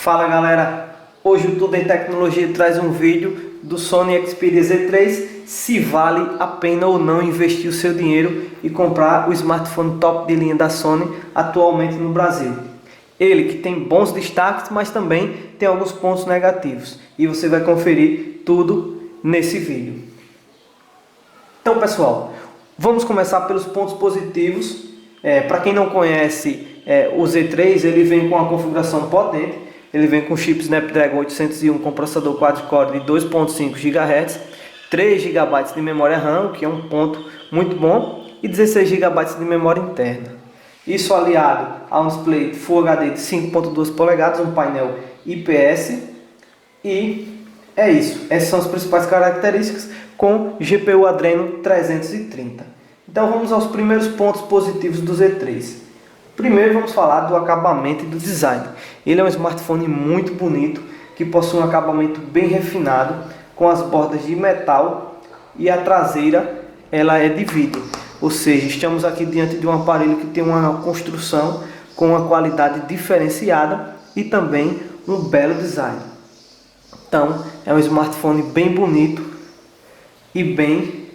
Fala galera, hoje o Tudo em Tecnologia traz um vídeo do Sony Xperia Z3, se vale a pena ou não investir o seu dinheiro e comprar o smartphone top de linha da Sony atualmente no Brasil. Ele que tem bons destaques, mas também tem alguns pontos negativos, e você vai conferir tudo nesse vídeo. Então pessoal, vamos começar pelos pontos positivos. Para quem não conhece, o Z3 ele vem com uma configuração potente. Ele vem com chip Snapdragon 801 com processador quad-core de 2.5 GHz, 3 GB de memória RAM, que é um ponto muito bom, e 16 GB de memória interna. Isso aliado a um display Full HD de 5.2 polegadas, um painel IPS, e é isso. Essas são as principais características com GPU Adreno 330. Então vamos aos primeiros pontos positivos do Z3. Primeiro vamos falar do acabamento e do design. Ele é um smartphone muito bonito, que possui um acabamento bem refinado, com as bordas de metal, e a traseira ela é de vidro. Ou seja, estamos aqui diante de um aparelho que tem uma construção com uma qualidade diferenciada e também um belo design. Então é um smartphone bem bonito e bem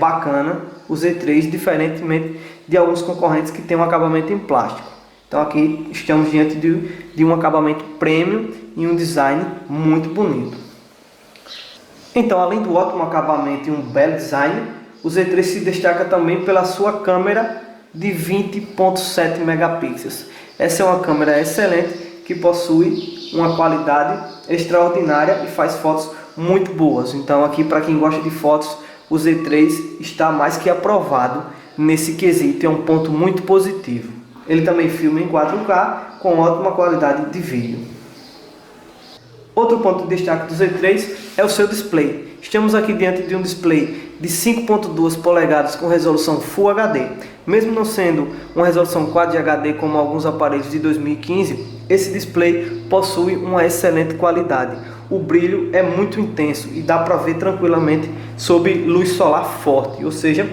bacana, o Z3, diferentemente de alguns concorrentes que têm um acabamento em plástico. Então aqui estamos diante de um acabamento premium e um design muito bonito. Então, além do ótimo acabamento e um belo design, o Z3 se destaca também pela sua câmera de 20.7 megapixels. Essa é uma câmera excelente que possui uma qualidade extraordinária e faz fotos muito boas. Então aqui, para quem gosta de fotos, o Z3 está mais que aprovado nesse quesito, é um ponto muito positivo. Ele também filma em 4K com ótima qualidade de vídeo. Outro ponto de destaque do Z3 é o seu display. Estamos aqui diante de um display de 5.2 polegadas com resolução Full HD. Mesmo não sendo uma resolução Quad HD como alguns aparelhos de 2015, esse display possui uma excelente qualidade. O brilho é muito intenso e dá para ver tranquilamente sob luz solar forte, ou seja,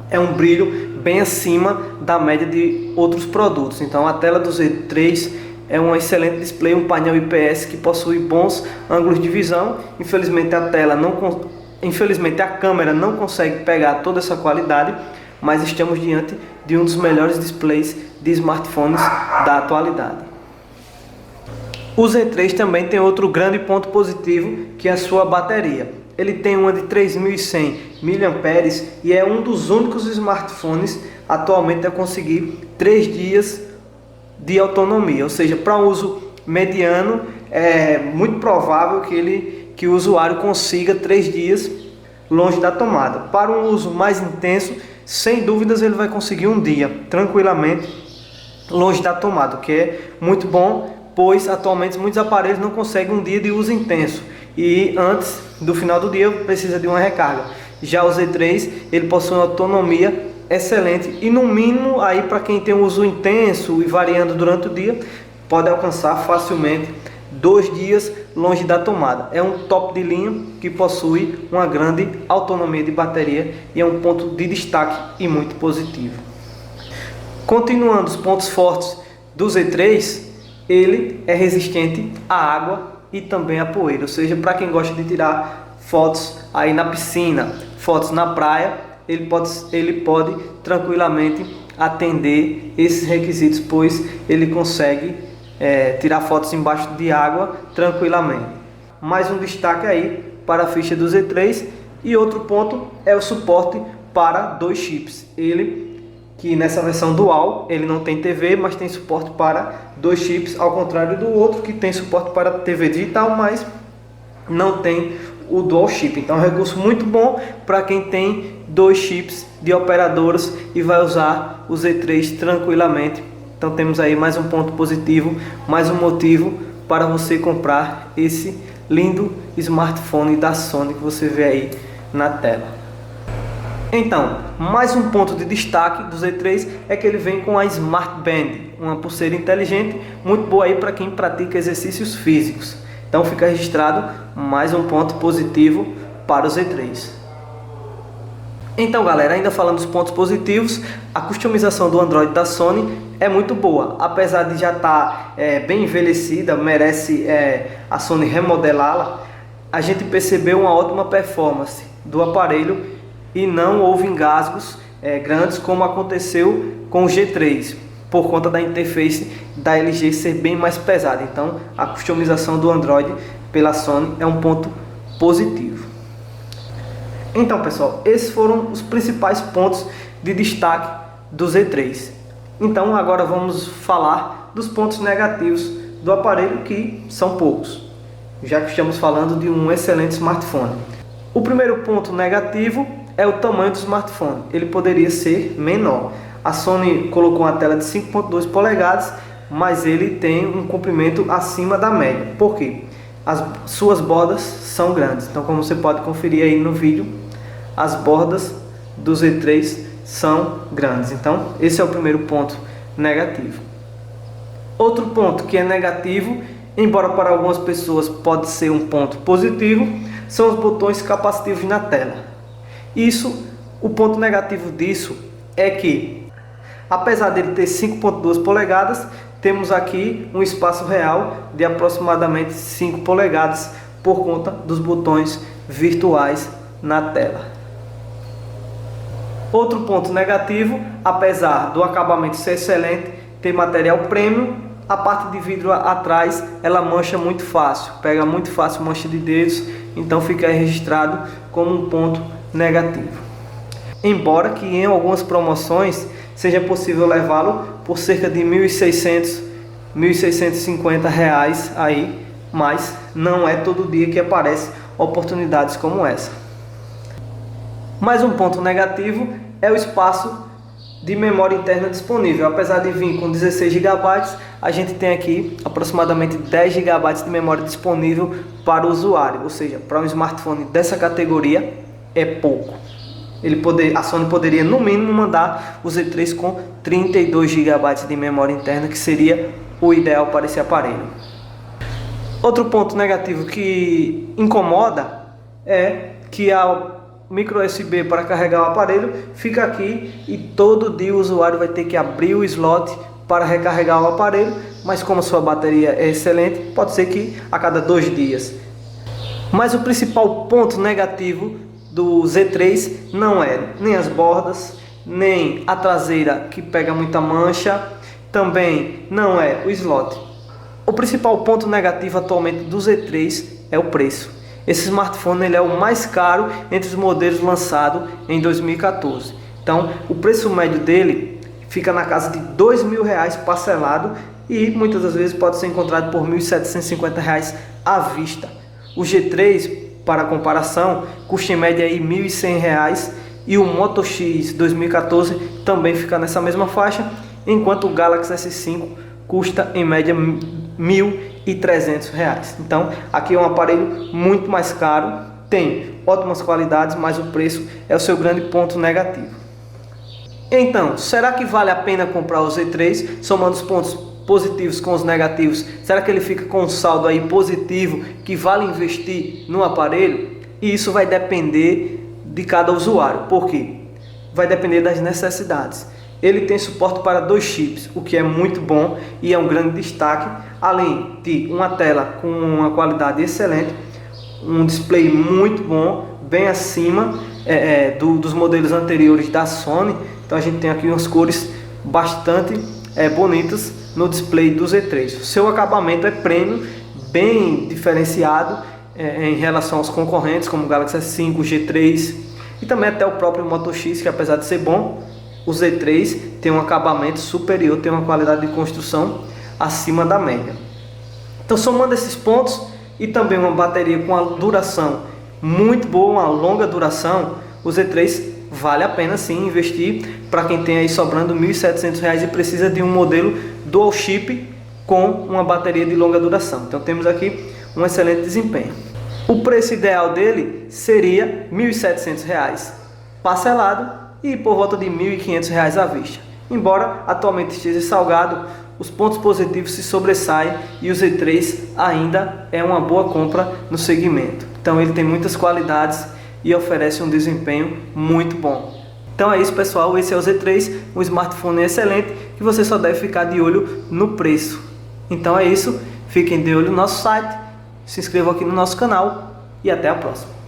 é um brilho bem acima da média de outros produtos. Então a tela do Z3 é um excelente display, um painel IPS que possui bons ângulos de visão. Infelizmente a câmera não consegue pegar toda essa qualidade, mas estamos diante de um dos melhores displays de smartphones da atualidade. O Z3 também tem outro grande ponto positivo, que é a sua bateria. Ele tem uma de 3.100 mAh e é um dos únicos smartphones atualmente a conseguir 3 dias de autonomia. Ou seja, para uso mediano é muito provável que o usuário consiga 3 dias longe da tomada. Para um uso mais intenso, sem dúvidas ele vai conseguir um dia tranquilamente longe da tomada, o que é muito bom, pois atualmente muitos aparelhos não conseguem um dia de uso intenso e antes do final do dia precisa de uma recarga. Já o Z3 ele possui uma autonomia excelente e no mínimo aí para quem tem um uso intenso e variando durante o dia pode alcançar facilmente 2 dias longe da tomada. É um top de linha que possui uma grande autonomia de bateria e é um ponto de destaque e muito positivo. Continuando os pontos fortes do Z3, ele é resistente à água e também à poeira, ou seja, para quem gosta de tirar fotos aí na piscina, fotos na praia, ele pode tranquilamente atender esses requisitos, pois ele consegue tirar fotos embaixo de água tranquilamente. Mais um destaque aí para a ficha do Z3. E outro ponto é o suporte para 2 chips. Ele que nessa versão dual ele não tem TV, mas tem suporte para 2 chips, ao contrário do outro que tem suporte para TV digital, mas não tem o dual chip. Então é um recurso muito bom para quem tem 2 chips de operadoras e vai usar o Z3 tranquilamente. Então temos aí mais um ponto positivo, mais um motivo para você comprar esse lindo smartphone da Sony que você vê aí na tela. Então, mais um ponto de destaque do Z3 é que ele vem com a Smart Band, uma pulseira inteligente, muito boa aí para quem pratica exercícios físicos. Então fica registrado mais um ponto positivo para o Z3. Então galera, ainda falando dos pontos positivos, a customização do Android da Sony é muito boa, apesar de já estar bem envelhecida, merece a Sony remodelá-la. A gente percebeu uma ótima performance do aparelho e não houve engasgos grandes como aconteceu com o G3, por conta da interface da LG ser bem mais pesada. Então a customização do Android pela Sony é um ponto positivo. Então pessoal, esses foram os principais pontos de destaque do Z3. Então agora vamos falar dos pontos negativos do aparelho, que são poucos, já que estamos falando de um excelente smartphone. O primeiro ponto negativo é o tamanho do smartphone. Ele poderia ser menor. A Sony colocou uma tela de 5.2 polegadas, mas ele tem um comprimento acima da média. Por quê? As suas bordas são grandes. Então, como você pode conferir aí no vídeo, as bordas do Z3 são grandes. Então, esse é o primeiro ponto negativo. Outro ponto que é negativo, embora para algumas pessoas pode ser um ponto positivo, são os botões capacitivos na tela. O ponto negativo disso é que, apesar dele ter 5.2 polegadas, temos aqui um espaço real de aproximadamente 5 polegadas por conta dos botões virtuais na tela. Outro ponto negativo, apesar do acabamento ser excelente, ter material premium, a parte de vidro atrás ela mancha muito fácil, pega muito fácil mancha de dedos, então fica registrado como um ponto negativo. Embora que em algumas promoções seja possível levá-lo por cerca de R$ 1.600, R$ 1.650 aí, mas não é todo dia que aparece oportunidades como essa. Mais um ponto negativo é o espaço de memória interna disponível. Apesar de vir com 16 GB, a gente tem aqui aproximadamente 10 GB de memória disponível para o usuário, ou seja, para um smartphone dessa categoria é pouco. A Sony poderia no mínimo mandar o Z3 com 32 GB de memória interna, que seria o ideal para esse aparelho. Outro ponto negativo que incomoda é que a micro USB para carregar o aparelho fica aqui e todo dia o usuário vai ter que abrir o slot para recarregar o aparelho, mas como sua bateria é excelente, pode ser que a cada 2 dias. Mas o principal ponto negativo do Z3 não é nem as bordas, nem a traseira que pega muita mancha, também não é o slot. O principal ponto negativo atualmente do Z3 é o preço. Esse smartphone ele é o mais caro entre os modelos lançados em 2014. Então o preço médio dele fica na casa de R$ 2.000 parcelado e muitas das vezes pode ser encontrado por R$ 1.750 à vista. O G3, para comparação, custa em média aí R$ 1.100 e o Moto X 2014 também fica nessa mesma faixa, enquanto o Galaxy S5 custa em média R$ 1.300. Então aqui é um aparelho muito mais caro, tem ótimas qualidades, mas o preço é o seu grande ponto negativo. Então, será que vale a pena comprar o Z3? Somando os pontos positivos com os negativos, será que ele fica com um saldo aí positivo que vale investir no aparelho? E isso vai depender de cada usuário. Por quê? Vai depender das necessidades. Ele tem suporte para 2 chips, o que é muito bom e é um grande destaque, além de uma tela com uma qualidade excelente, um display muito bom, bem acima dos modelos anteriores da Sony. Então a gente tem aqui umas cores bastante bonitas no display do Z3. O seu acabamento é premium, bem diferenciado em relação aos concorrentes como o Galaxy S5, o G3 e também até o próprio Moto X, que apesar de ser bom, o Z3 tem um acabamento superior, tem uma qualidade de construção acima da média. Então, somando esses pontos e também uma bateria com a duração muito boa, uma longa duração, o Z3 vale a pena sim investir para quem tem aí sobrando R$ 1.700 e precisa de um modelo dual chip com uma bateria de longa duração. Então temos aqui um excelente desempenho. O preço ideal dele seria R$ 1.700 parcelado e por volta de R$ 1.500 à vista. Embora atualmente esteja salgado, os pontos positivos se sobressaem e o Z3 ainda é uma boa compra no segmento. Então ele tem muitas qualidades e oferece um desempenho muito bom. Então é isso, pessoal, esse é o Z3, um smartphone excelente que você só deve ficar de olho no preço. Então é isso, fiquem de olho no nosso site, se inscrevam aqui no nosso canal e até a próxima.